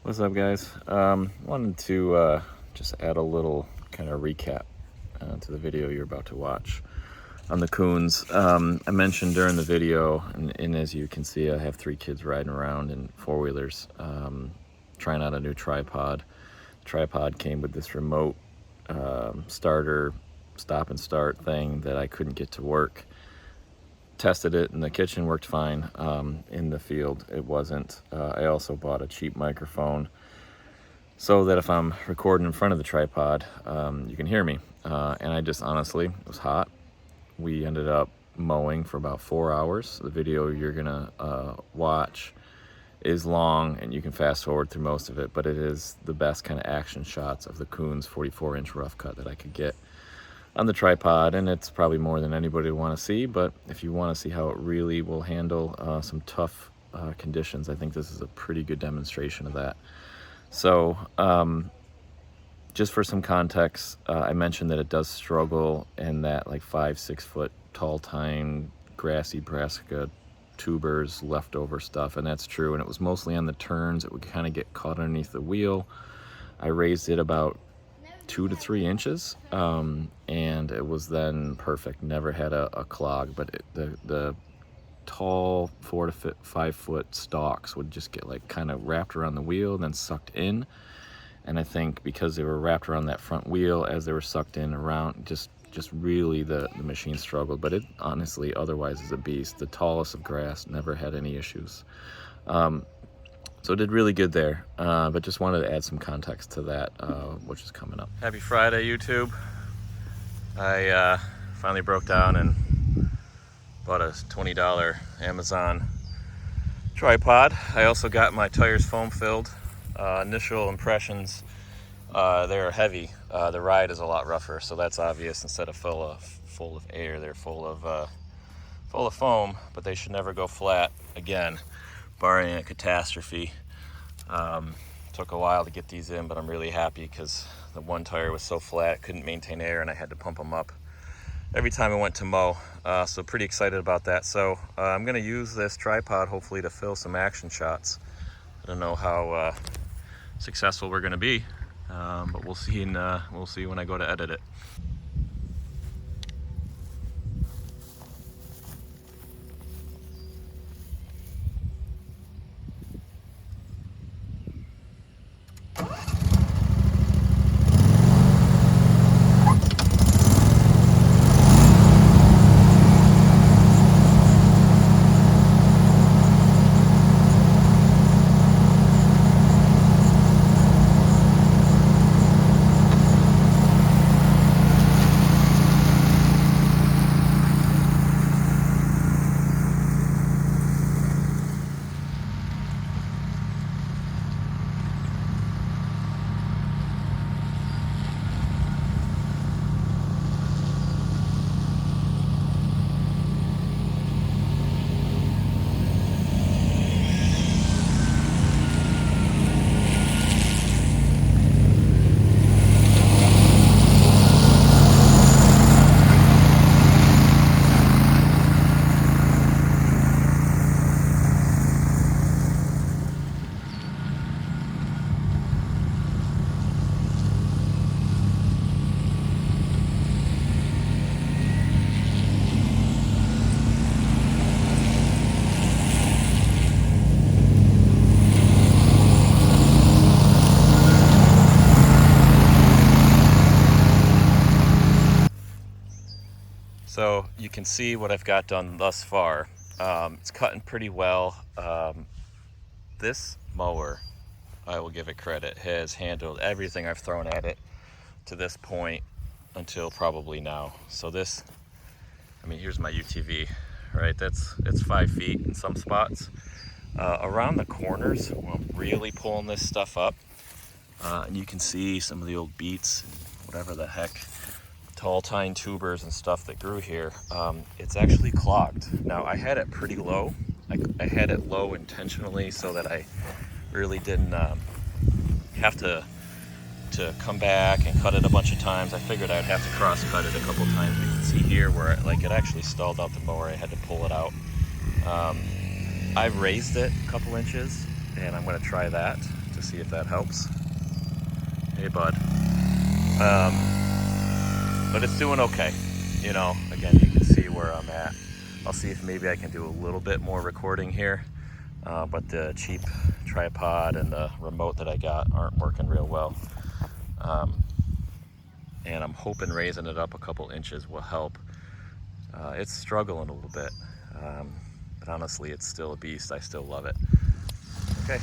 What's up, guys? Wanted to just add a little kind of recap to the video you're about to watch on the kunz. I mentioned during the video, and as you can see, I have 3 kids riding around in 4-wheelers, trying out a new tripod. The tripod came with this remote starter stop and start thing that I couldn't get to work. Tested it in the kitchen, worked fine. In the field it wasn't. I also bought a cheap microphone so that if I'm recording in front of the tripod, you can hear me. And I just honestly, it was hot. We ended up mowing for about 4 hours. The video you're gonna watch is long and you can fast forward through most of it, but it is the best kind of action shots of the kunz 44-inch rough cut that I could get on the tripod, and it's probably more than anybody would want to see. But if you want to see how it really will handle some tough conditions, I think this is a pretty good demonstration of that. So just for some context, I mentioned that it does struggle in that like 5-6 foot tall tine grassy brassica tubers leftover stuff, and that's true. And it was mostly on the turns. It would kind of get caught underneath the wheel. I raised it about 2 to 3 inches, and it was then perfect. Never had a clog, but the tall 4 to 5 foot stalks would just get like kind of wrapped around the wheel, then sucked in. And I think because they were wrapped around that front wheel, as they were sucked in around, just really the machine struggled. But it honestly otherwise is a beast. The tallest of grass, never had any issues. So it did really good there, but just wanted to add some context to that, which is coming up. Happy Friday, YouTube. I finally broke down and bought a $20 Amazon tripod. I also got my tires foam filled. Initial impressions, they're heavy. The ride is a lot rougher, so that's obvious. Instead of full of air, they're full of foam, but they should never go flat again, barring a catastrophe. Took a while to get these in, but I'm really happy because the one tire was so flat, couldn't maintain air, and I had to pump them up every time I went to mow. So pretty excited about that. So I'm gonna use this tripod hopefully to fill some action shots. I don't know how successful we're gonna be, but we'll see when I go to edit it. So you can see what I've got done thus far. It's cutting pretty well. This mower, I will give it credit, has handled everything I've thrown at it to this point until probably now. So this, I mean, here's my UTV, right? It's 5 feet in some spots. Around the corners, when I'm really pulling this stuff up, and you can see some of the old beets, whatever the heck, tall tine tubers and stuff that grew here. It's actually clogged. Now I had it pretty low. I had it low intentionally so that I really didn't have to come back and cut it a bunch of times. I figured I'd have to cross cut it a couple times. You can see here where it actually stalled out the mower. I had to pull it out. I've raised it a couple inches and I'm going to try that to see if that helps. Hey, bud. But it's doing okay. You know, again, you can see where I'm at. I'll see if maybe I can do a little bit more recording here. But the cheap tripod and the remote that I got aren't working real well. And I'm hoping raising it up a couple inches will help. It's struggling a little bit, but honestly, it's still a beast. I still love it. Okay.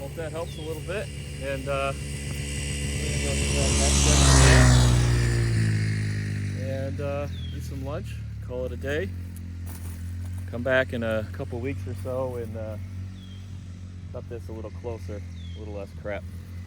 hope that helps a little bit. And eat some lunch, call it a day. Come back in a couple weeks or so and cut this a little closer, a little less crap.